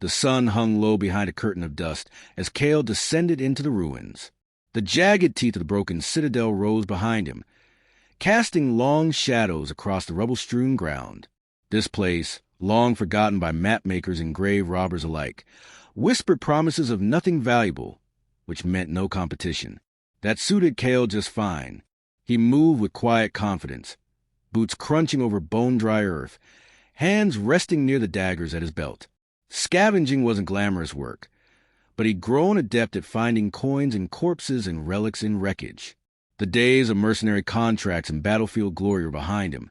The sun hung low behind a curtain of dust as Kale descended into the ruins. The jagged teeth of the broken citadel rose behind him, casting long shadows across the rubble-strewn ground. This place, long forgotten by map-makers and grave robbers alike, whispered promises of nothing valuable, which meant no competition. That suited Kale just fine. He moved with quiet confidence, boots crunching over bone-dry earth, hands resting near the daggers at his belt. Scavenging wasn't glamorous work, but he'd grown adept at finding coins and corpses and relics in wreckage. The days of mercenary contracts and battlefield glory were behind him,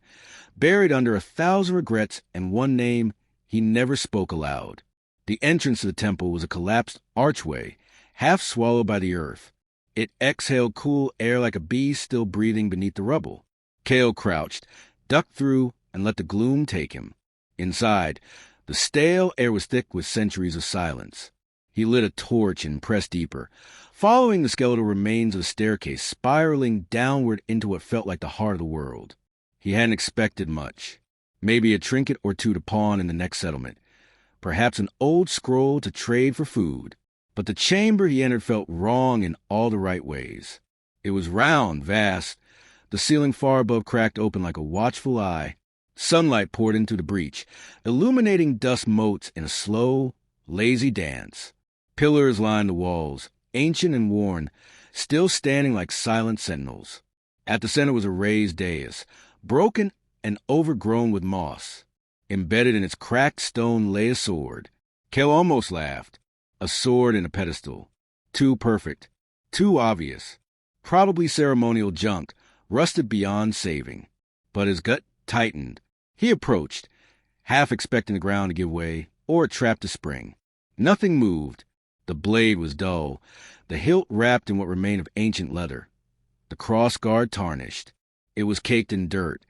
buried under 1,000 regrets and one name he never spoke aloud. The entrance to the temple was a collapsed archway, half swallowed by the earth. It exhaled cool air like a bee still breathing beneath the rubble. Kale crouched, ducked through, and let the gloom take him. Inside, the stale air was thick with centuries of silence. He lit a torch and pressed deeper, following the skeletal remains of the staircase, spiraling downward into what felt like the heart of the world. He hadn't expected much. Maybe a trinket or two to pawn in the next settlement. Perhaps an old scroll to trade for food. But the chamber he entered felt wrong in all the right ways. It was round, vast, the ceiling far above cracked open like a watchful eye. Sunlight poured into the breach, illuminating dust motes in a slow, lazy dance. Pillars lined the walls, ancient and worn, still standing like silent sentinels. At the center was a raised dais, broken and overgrown with moss. Embedded in its cracked stone lay a sword. Kel almost laughed. A sword in a pedestal. Too perfect. Too obvious. Probably ceremonial junk, rusted beyond saving. But his gut tightened. He approached, half expecting the ground to give way or a trap to spring. Nothing moved. The blade was dull, the hilt wrapped in what remained of ancient leather. The crossguard tarnished. It was caked in dirt,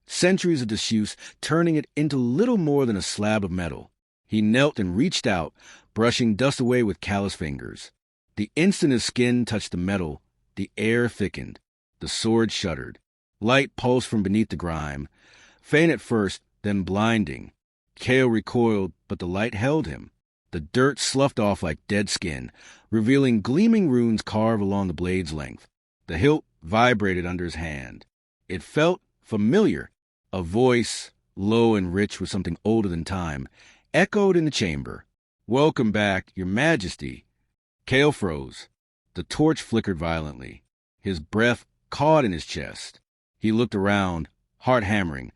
centuries of disuse turning it into little more than a slab of metal. He knelt and reached out, brushing dust away with callous fingers. The instant his skin touched the metal, the air thickened. The sword shuddered. Light pulsed from beneath the grime, faint at first, then blinding. Kale recoiled, but the light held him. The dirt sloughed off like dead skin, revealing gleaming runes carved along the blade's length. The hilt vibrated under his hand. It felt familiar. A voice, low and rich with something older than time, echoed in the chamber. "Welcome back, Your Majesty." Kale froze. The torch flickered violently. His breath caught in his chest. He looked around, heart hammering,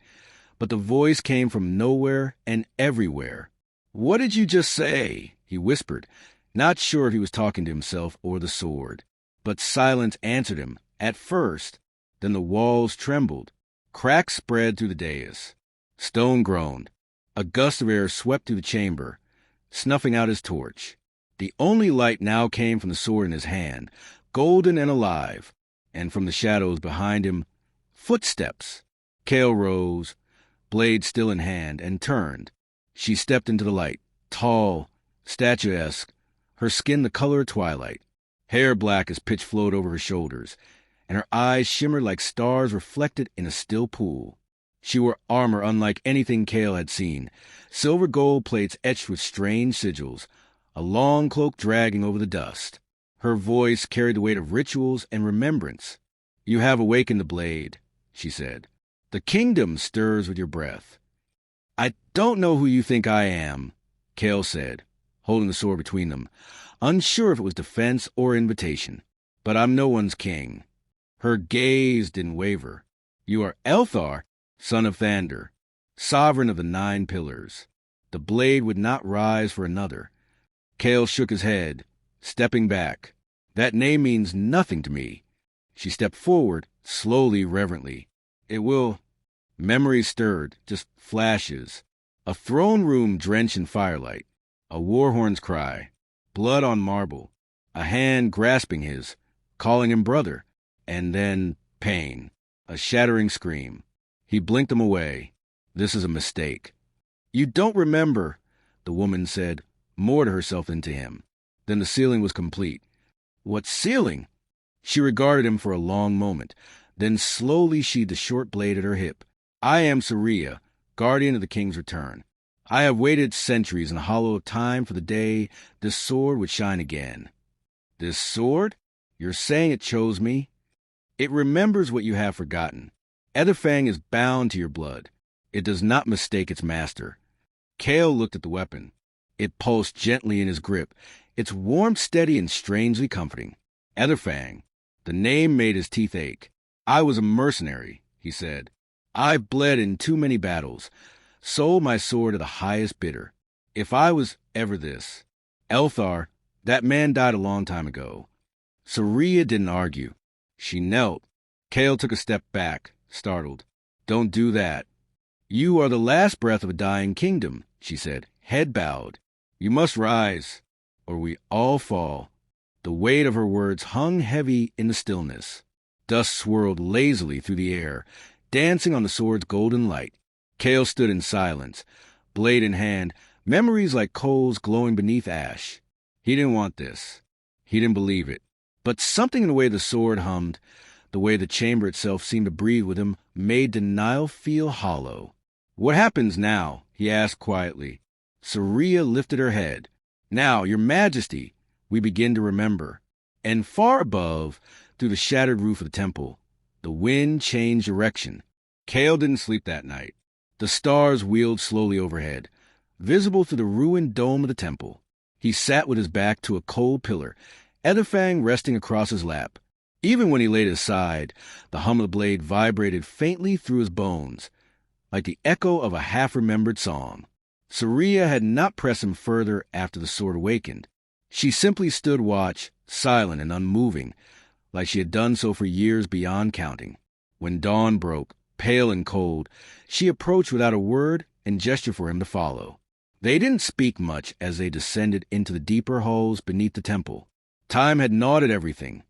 but the voice came from nowhere and everywhere. "What did you just say?" he whispered, not sure if he was talking to himself or the sword. But silence answered him, at first. Then the walls trembled. Cracks spread through the dais. Stone groaned. A gust of air swept through the chamber, snuffing out his torch. The only light now came from the sword in his hand, golden and alive, and from the shadows behind him, footsteps. Kale rose, blade still in hand, and turned. She stepped into the light, tall, statuesque, her skin the color of twilight, hair black as pitch flowed over her shoulders, and her eyes shimmered like stars reflected in a still pool. She wore armor unlike anything Kale had seen, silver gold plates etched with strange sigils, a long cloak dragging over the dust. Her voice carried the weight of rituals and remembrance. "You have awakened the blade," she said. "The kingdom stirs with your breath." "I don't know who you think I am," Kale said, holding the sword between them, unsure if it was defense or invitation. "But I'm no one's king." Her gaze didn't waver. "You are Elthar, son of Thander, sovereign of the 9 pillars. The blade would not rise for another." Kale shook his head, stepping back. "That name means nothing to me." She stepped forward, slowly, reverently. "It will—" Memories stirred, just flashes. A throne room drenched in firelight. A war horn's cry. Blood on marble. A hand grasping his, calling him brother. And then pain. A shattering scream. He blinked them away. "This is a mistake." "You don't remember," the woman said, more to herself than to him. Then the ceiling was complete. "What ceiling?" She regarded him for a long moment, then slowly sheathed the short blade at her hip. "I am Saria, guardian of the king's return. I have waited centuries in the hollow of time for the day this sword would shine again. This sword? You're saying it chose me? It remembers what you have forgotten. Etherfang is bound to your blood. It does not mistake its master. Kale looked at the weapon. It pulsed gently in his grip, its warmth steady and strangely comforting. Etherfang. The name made his teeth ache. I was a mercenary, he said. I've bled in too many battles, sold my sword to the highest bidder. If I was ever this. Elthar, that man died a long time ago. Saria didn't argue. She knelt. Kale took a step back, startled. Don't do that. You are the last breath of a dying kingdom, she said, head bowed. You must rise, or we all fall. The weight of her words hung heavy in the stillness. Dust swirled lazily through the air, dancing on the sword's golden light. Kale stood in silence, blade in hand, memories like coals glowing beneath ash. He didn't want this. He didn't believe it. But something in the way the sword hummed, the way the chamber itself seemed to breathe with him, made denial feel hollow. What happens now? He asked quietly. Saria lifted her head. Now, your majesty, we begin to remember. And far above, through the shattered roof of the temple, the wind changed direction. Kale didn't sleep that night. The stars wheeled slowly overhead, visible through the ruined dome of the temple. He sat with his back to a cold pillar, Etherfang resting across his lap. Even when he laid it aside, the hum of the blade vibrated faintly through his bones, like the echo of a half-remembered song. Saria had not pressed him further after the sword awakened. She simply stood watch, silent and unmoving, like she had done so for years beyond counting. When dawn broke, pale and cold, she approached without a word and gestured for him to follow. They didn't speak much as they descended into the deeper halls beneath the temple. Time had gnawed at everything.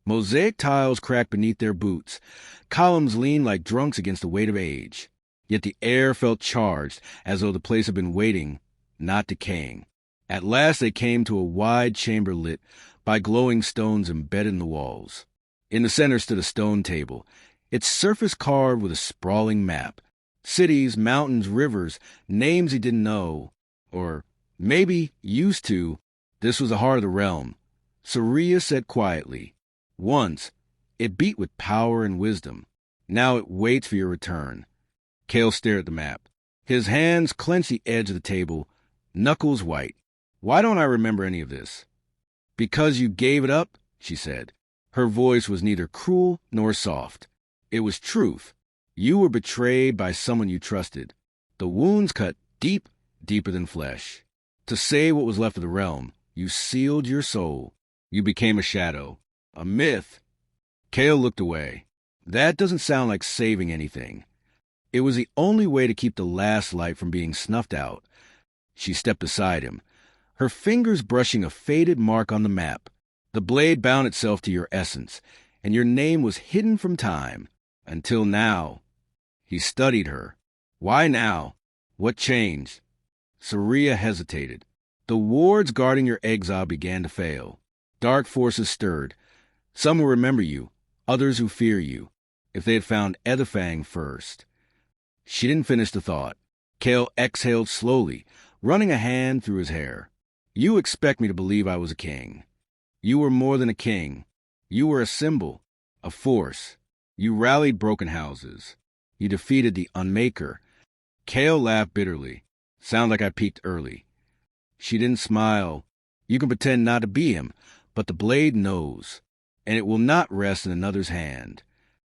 Mosaic tiles cracked beneath their boots. Columns leaned like drunks against the weight of age. Yet the air felt charged, as though the place had been waiting, not decaying. At last they came to a wide chamber lit by glowing stones embedded in the walls. In the center stood a stone table, its surface carved with a sprawling map. Cities, mountains, rivers, names he didn't know, or maybe used to. This was the heart of the realm. Saria said quietly, once, it beat with power and wisdom. Now it waits for your return. Kale stared at the map. His hands clenched the edge of the table, knuckles white. Why don't I remember any of this? Because you gave it up, she said. Her voice was neither cruel nor soft. It was truth. You were betrayed by someone you trusted. The wounds cut deep, deeper than flesh. To save what was left of the realm, you sealed your soul. You became a shadow, a myth. Kale looked away. That doesn't sound like saving anything. It was the only way to keep the last light from being snuffed out. She stepped beside him, her fingers brushing a faded mark on the map. The blade bound itself to your essence, and your name was hidden from time. Until now. He studied her. Why now? What changed? Saria hesitated. The wards guarding your exile began to fail. Dark forces stirred. Some will remember you, others who fear you, if they had found Etherfang first. She didn't finish the thought. Kale exhaled slowly, running a hand through his hair. You expect me to believe I was a king. You were more than a king. You were a symbol, a force. You rallied broken houses. You defeated the Unmaker. Kale laughed bitterly. Sound like I peaked early. She didn't smile. You can pretend not to be him, but the blade knows, and it will not rest in another's hand.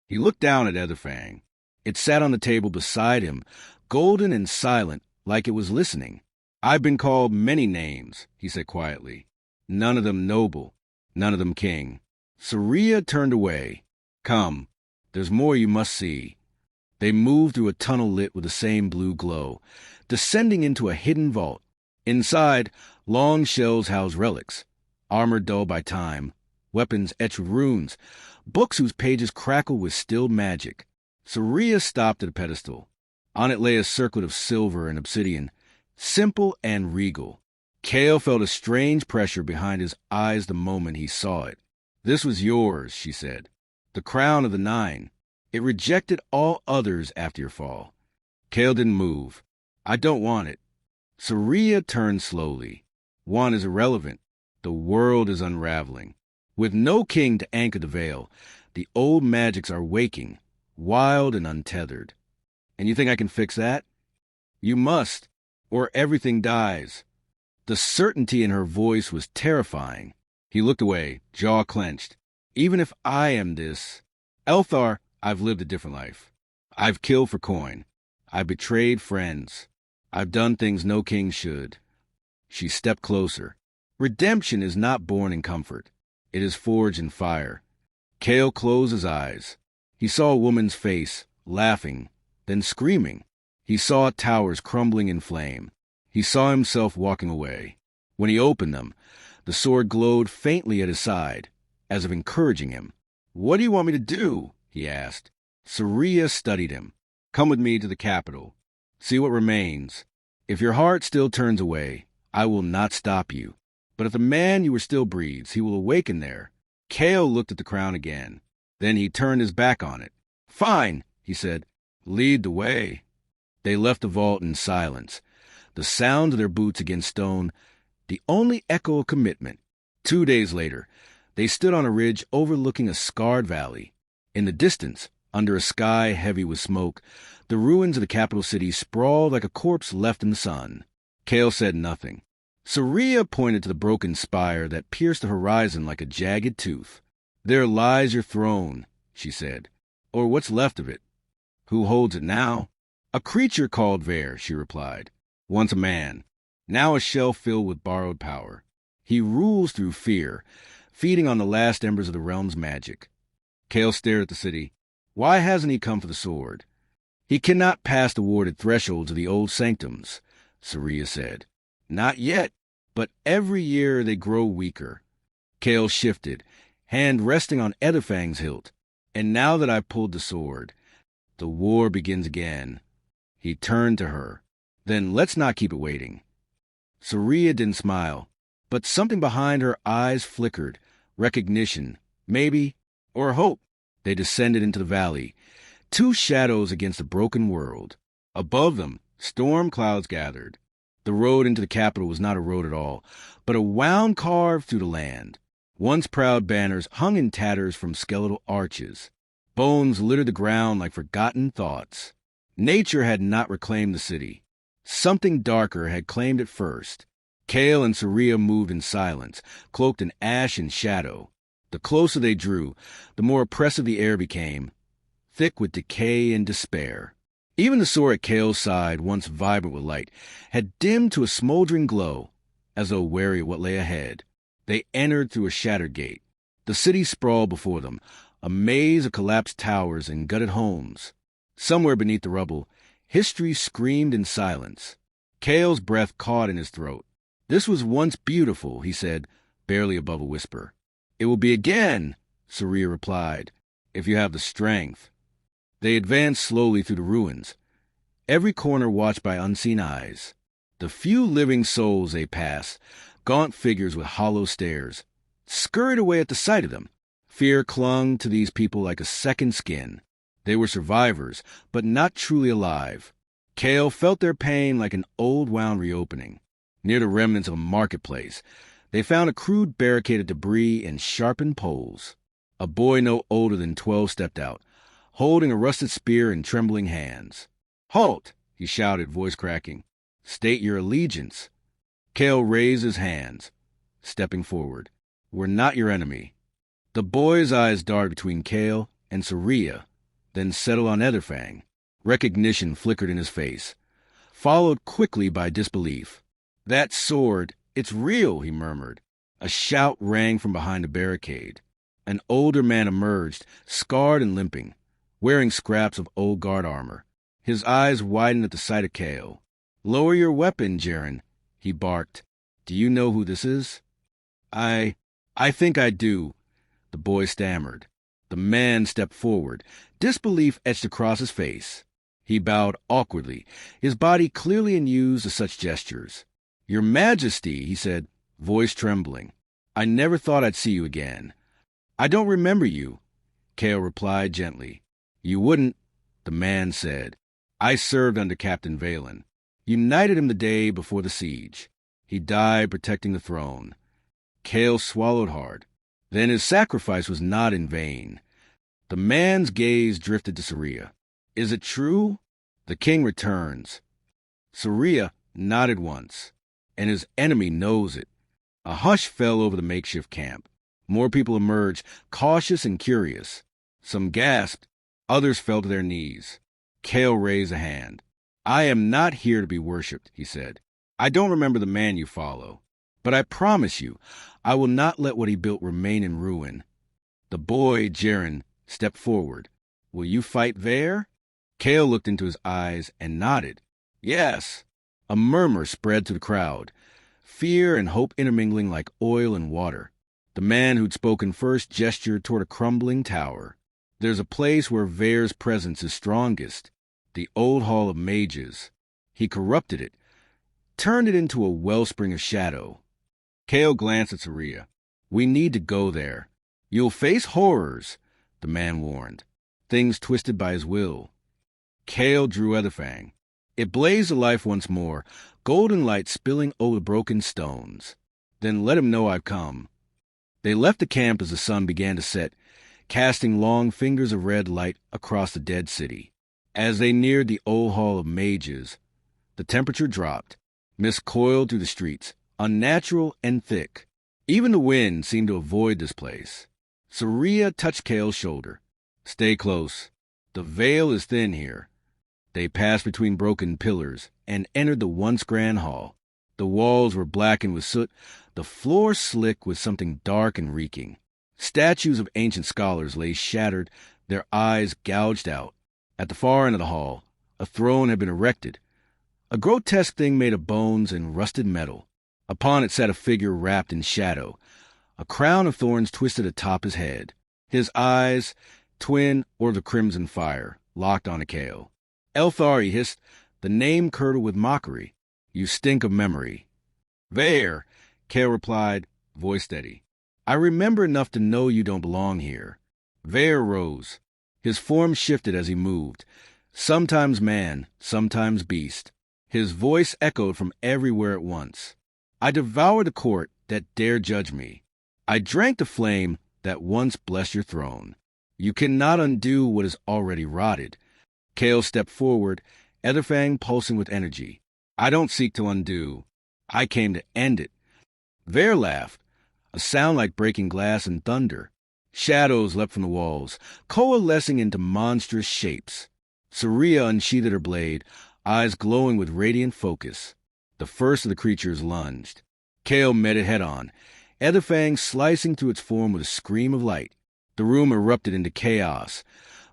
He looked down at Etherfang. It sat on the table beside him, golden and silent, like it was listening. I've been called many names, he said quietly. None of them noble, none of them king. Saria turned away. Come, there's more you must see. They moved through a tunnel lit with the same blue glow, descending into a hidden vault. Inside, long shelves housed relics, armor dulled by time, weapons etched with runes, books whose pages crackled with stilled magic. Saria stopped at a pedestal. On it lay a circlet of silver and obsidian, simple and regal. Kale felt a strange pressure behind his eyes the moment he saw it. This was yours, she said. The crown of the Nine. It rejected all others after your fall. Kale didn't move. I don't want it. Sorcery turned slowly. One is irrelevant. The world is unraveling. With no king to anchor the veil, the old magics are waking, wild and untethered. And you think I can fix that? You must, or everything dies. The certainty in her voice was terrifying. He looked away, jaw clenched. Even if I am this, Elthar, I've lived a different life. I've killed for coin. I've betrayed friends. I've done things no king should. She stepped closer. Redemption is not born in comfort. It is forged in fire. Cale closed his eyes. He saw a woman's face, laughing, then screaming. He saw towers crumbling in flame. He saw himself walking away. When he opened them, the sword glowed faintly at his side, as if encouraging him. "What do you want me to do?" he asked. Sorcery studied him. "Come with me to the capital. See what remains. If your heart still turns away, I will not stop you. But if the man you were still breathes, he will awaken there." Cale looked at the crown again. Then he turned his back on it. "Fine," he said. "Lead the way." They left the vault in silence, the sound of their boots against stone, the only echo of commitment. 2 days later, they stood on a ridge overlooking a scarred valley. In the distance, under a sky heavy with smoke, the ruins of the capital city sprawled like a corpse left in the sun. Cale said nothing. Sorcery pointed to the broken spire that pierced the horizon like a jagged tooth. "There lies your throne," she said. "Or what's left of it." "Who holds it now?" "A creature called Ver," she replied. "Once a man, now a shell filled with borrowed power. He rules through fear, feeding on the last embers of the realm's magic." Cale stared at the city. Why hasn't he come for the sword? "He cannot pass the warded thresholds of the old sanctums," Sorcery said. "Not yet, but every year they grow weaker." Cale shifted, hand resting on Edifang's hilt. "And now that I've pulled the sword, the war begins again." He turned to her. "Then let's not keep it waiting." Sorcery didn't smile, but something behind her eyes flickered. Recognition, maybe, or hope. They descended into the valley, 2 shadows against a broken world. Above them, storm clouds gathered. The road into the capital was not a road at all, but a wound carved through the land. Once proud banners hung in tatters from skeletal arches. Bones littered the ground like forgotten thoughts. Nature had not reclaimed the city. Something darker had claimed it first. Cale and Sorcery moved in silence, cloaked in ash and shadow. The closer they drew, the more oppressive the air became, thick with decay and despair. Even the sword at Cale's side, once vibrant with light, had dimmed to a smoldering glow, as though wary of what lay ahead. They entered through a shattered gate. The city sprawled before them, a maze of collapsed towers and gutted homes. Somewhere beneath the rubble, history screamed in silence. Cale's breath caught in his throat. "This was once beautiful," he said, barely above a whisper. "It will be again," Sorcery replied, "if you have the strength." They advanced slowly through the ruins, every corner watched by unseen eyes. The few living souls they passed, gaunt figures with hollow stares, scurried away at the sight of them. Fear clung to these people like a second skin. They were survivors, but not truly alive. Cale felt their pain like an old wound reopening. Near the remnants of a marketplace, they found a crude barricade of debris and sharpened poles. A boy no older than 12 stepped out, holding a rusted spear in trembling hands. "Halt!" he shouted, voice cracking. "State your allegiance." Cale raised his hands, stepping forward. "We're not your enemy." The boy's eyes darted between Cale and Sorcery, then settled on Edifang. Recognition flickered in his face, followed quickly by disbelief. "That sword, it's real," he murmured. A shout rang from behind the barricade. An older man emerged, scarred and limping, wearing scraps of old guard armor. His eyes widened at the sight of Cale. "Lower your weapon, Jaren," he barked. "Do you know who this is?" I think I do," the boy stammered. The man stepped forward, disbelief etched across his face. He bowed awkwardly, his body clearly unused to such gestures. "Your Majesty," he said, voice trembling. "I never thought I'd see you again." "I don't remember you," Cale replied gently. "You wouldn't," the man said. "I served under Captain Valen." united him the day before the siege. He died protecting the throne. Kale swallowed hard. Then his sacrifice was not in vain. The man's gaze drifted to Saria. Is it true? The king returns. Saria nodded once, and his enemy knows it. A hush fell over the makeshift camp. More people emerged, cautious and curious. Some gasped, others fell to their knees. Kale raised a hand. I am not here to be worshipped, he said. I don't remember the man you follow, but I promise you, I will not let what he built remain in ruin. The boy, Jaren, stepped forward. Will you fight Vare? Kale looked into his eyes and nodded. Yes. A murmur spread through the crowd, fear and hope intermingling like oil and water. The man who'd spoken first gestured toward a crumbling tower. There's a place where Vare's presence is strongest, the old Hall of Mages. He corrupted it, turned it into a wellspring of shadow. Kale glanced at Saria. We need to go there. You'll face horrors, the man warned, things twisted by his will. Kale drew Etherfang. It blazed alive once more, golden light spilling over the broken stones. Then let him know I've come. They left the camp as the sun began to set, casting long fingers of red light across the dead city. As they neared the old Hall of Mages, the temperature dropped. Mist coiled through the streets, unnatural and thick. Even the wind seemed to avoid this place. Saria touched Kale's shoulder. Stay close. The veil is thin here. They passed between broken pillars and entered the once grand hall. The walls were blackened with soot, the floor slick with something dark and reeking. Statues of ancient scholars lay shattered, their eyes gouged out. At the far end of the hall, a throne had been erected, a grotesque thing made of bones and rusted metal. Upon it sat a figure wrapped in shadow. A crown of thorns twisted atop his head. His eyes, twin or the crimson fire, locked on Kale. Elthar, he hissed, the name curdled with mockery. You stink of memory. Vare, Kale replied, voice steady. I remember enough to know you don't belong here. Vare rose. His form shifted as he moved, sometimes man, sometimes beast. His voice echoed from everywhere at once. I devoured the court that dare judge me. I drank the flame that once blessed your throne. You cannot undo what is already rotted. Kale stepped forward, Etherfang pulsing with energy. I don't seek to undo. I came to end it. Vare laughed, a sound like breaking glass and thunder. Shadows leapt from the walls, coalescing into monstrous shapes. Saria unsheathed her blade, eyes glowing with radiant focus. The first of the creatures lunged. Kale met it head-on, Etherfang slicing through its form with a scream of light. The room erupted into chaos,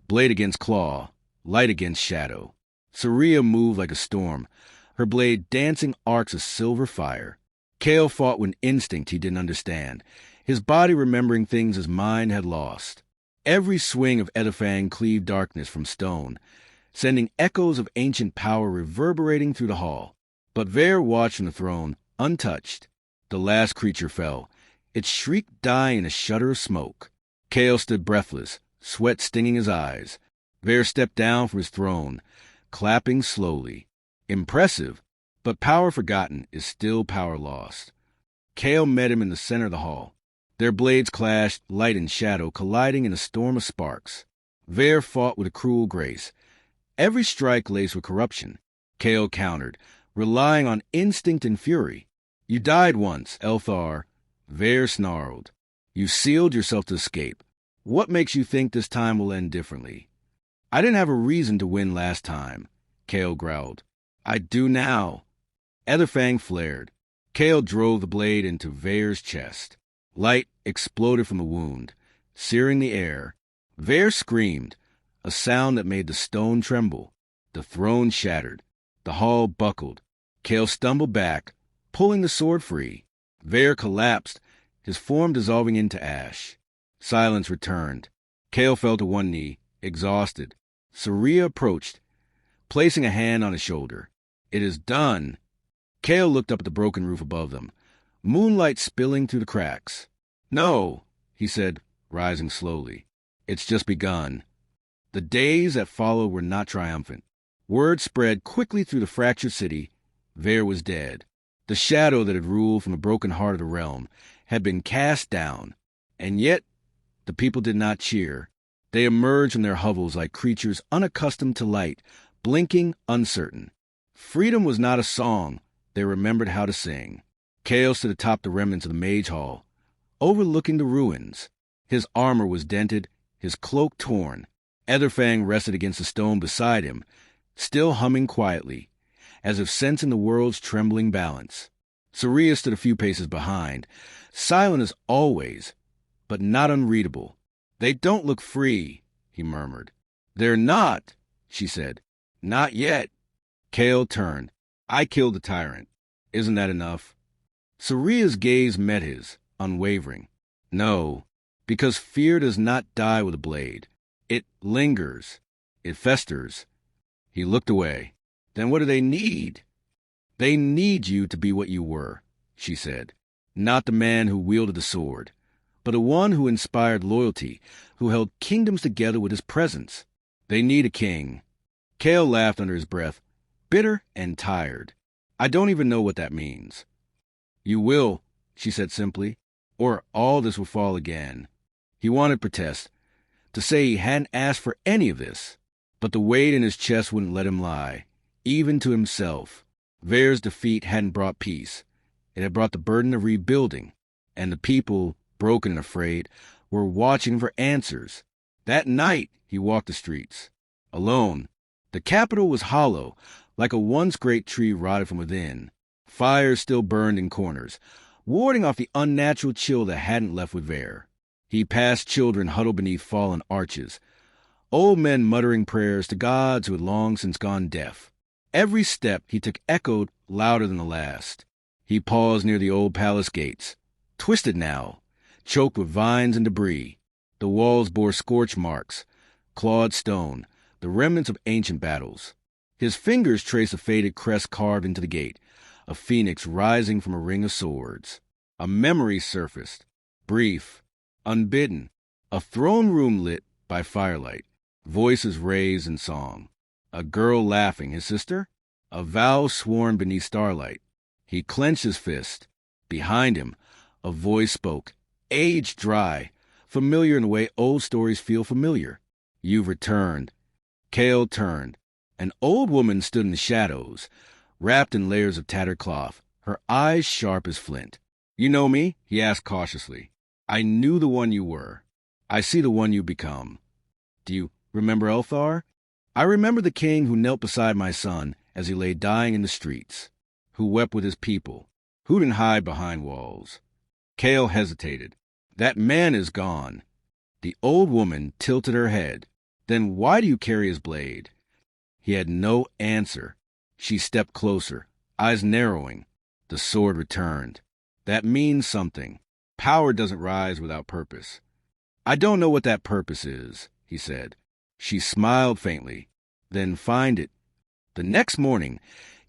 blade against claw, light against shadow. Saria moved like a storm, her blade dancing arcs of silver fire. Kale fought with instinct he didn't understand, his body remembering things his mind had lost. Every swing of Etherfang cleaved darkness from stone, sending echoes of ancient power reverberating through the hall. But Vare watched from the throne, untouched. The last creature fell, its shriek dying in a shudder of smoke. Kale stood breathless, sweat stinging his eyes. Vare stepped down from his throne, clapping slowly. Impressive, but power forgotten is still power lost. Kale met him in the center of the hall. Their blades clashed, light and shadow colliding in a storm of sparks. Vare fought with a cruel grace, every strike laced with corruption. Kale countered, relying on instinct and fury. You died once, Elthar. Vare snarled. You sealed yourself to escape. What makes you think this time will end differently? I didn't have a reason to win last time, Kale growled. I do now. Etherfang flared. Kale drove the blade into Vare's chest. Light exploded from the wound, searing the air. Vare screamed, a sound that made the stone tremble. The throne shattered. The hall buckled. Kale stumbled back, pulling the sword free. Vare collapsed, his form dissolving into ash. Silence returned. Kale fell to one knee, exhausted. Saria approached, placing a hand on his shoulder. It is done. Kale looked up at the broken roof above them, moonlight spilling through the cracks. No, he said, rising slowly. It's just begun. The days that followed were not triumphant. Word spread quickly through the fractured city. Vare was dead. The shadow that had ruled from the broken heart of the realm had been cast down, and yet the people did not cheer. They emerged from their hovels like creatures unaccustomed to light, blinking, uncertain. Freedom was not a song they remembered how to sing. Kale stood atop the remnants of the mage hall, overlooking the ruins. His armor was dented, his cloak torn. Etherfang rested against the stone beside him, still humming quietly, as if sensing the world's trembling balance. Sorcery stood a few paces behind, silent as always, but not unreadable. "They don't look free," he murmured. "They're not," she said. "Not yet." Kale turned. "I killed the tyrant. Isn't that enough?" Sorcery's gaze met his, unwavering. "No, because fear does not die with a blade. It lingers. It festers." He looked away. "Then what do they need?" "They need you to be what you were," she said. "Not the man who wielded the sword, but the one who inspired loyalty, who held kingdoms together with his presence. They need a king." Kale laughed under his breath, bitter and tired. "I don't even know what that means." "You will," she said simply, "or all this will fall again." He wanted to protest, to say he hadn't asked for any of this, but the weight in his chest wouldn't let him lie, even to himself. Vare's defeat hadn't brought peace. It had brought the burden of rebuilding, and the people, broken and afraid, were watching for answers. That night, he walked the streets, alone. The capital was hollow, like a once great tree rotted from within. Fires still burned in corners, warding off the unnatural chill that hadn't left with Vare. He passed children huddled beneath fallen arches, old men muttering prayers to gods who had long since gone deaf. Every step he took echoed louder than the last. He paused near the old palace gates, twisted now, choked with vines and debris. The walls bore scorch marks, clawed stone, the remnants of ancient battles. His fingers traced a faded crest carved into the gate, a phoenix rising from a ring of swords. A memory surfaced, brief, unbidden, a throne room lit by firelight, voices raised in song. A girl laughing, his sister? A vow sworn beneath starlight. He clenched his fist. Behind him, a voice spoke, age dry, familiar in the way old stories feel familiar. "You've returned." Kale turned. An old woman stood in the shadows, wrapped in layers of tattered cloth, her eyes sharp as flint. "You know me?" he asked cautiously. "I knew the one you were. I see the one you become. Do you remember Elthar? I remember the king who knelt beside my son as he lay dying in the streets, who wept with his people, who didn't hide behind walls." Kale hesitated. "That man is gone." The old woman tilted her head. "Then why do you carry his blade?" He had no answer. She stepped closer, eyes narrowing. The sword returned. "That means something. Power doesn't rise without purpose." "I don't know what that purpose is," he said. She smiled faintly. "Then find it." The next morning,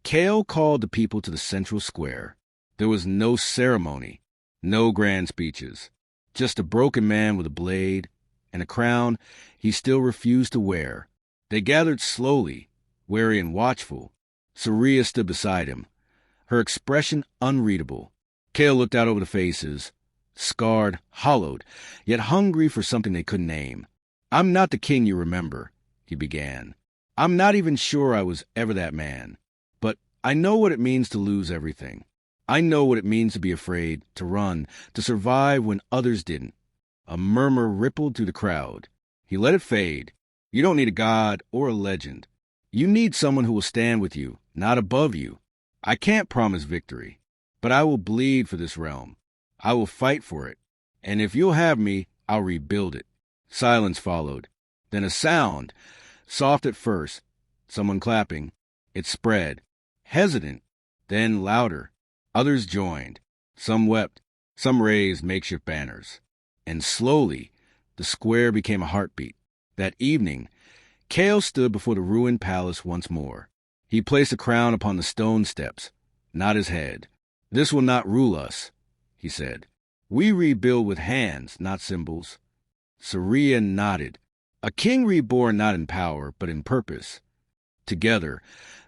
Kale called the people to the central square. There was no ceremony, no grand speeches, just a broken man with a blade and a crown he still refused to wear. They gathered slowly, wary and watchful. Sorcery stood beside him, her expression unreadable. Kale looked out over the faces, scarred, hollowed, yet hungry for something they couldn't name. "I'm not the king you remember," he began. "I'm not even sure I was ever that man. But I know what it means to lose everything. I know what it means to be afraid, to run, to survive when others didn't." A murmur rippled through the crowd. He let it fade. "You don't need a god or a legend. You need someone who will stand with you, not above you. I can't promise victory, but I will bleed for this realm. I will fight for it. And if you'll have me, I'll rebuild it." Silence followed. Then a sound, soft at first, someone clapping. It spread, hesitant, then louder. Others joined. Some wept, some raised makeshift banners. And slowly, the square became a heartbeat. That evening, Kale stood before the ruined palace once more. He placed a crown upon the stone steps, not his head. "This will not rule us," he said. "We rebuild with hands, not symbols." Sorcery nodded. A king reborn not in power, but in purpose. Together,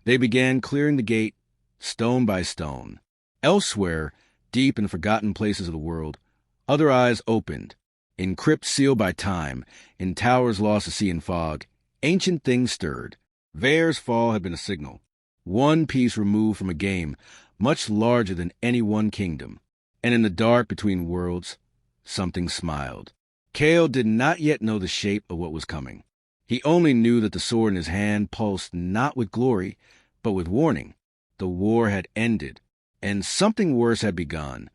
they began clearing the gate, stone by stone. Elsewhere, deep in forgotten places of the world, other eyes opened. In crypts sealed by time, in towers lost to sea and fog, ancient things stirred. Vare's fall had been a signal. One piece removed from a game much larger than any one kingdom. And in the dark between worlds, something smiled. Kale did not yet know the shape of what was coming. He only knew that the sword in his hand pulsed not with glory, but with warning. The war had ended, and something worse had begun.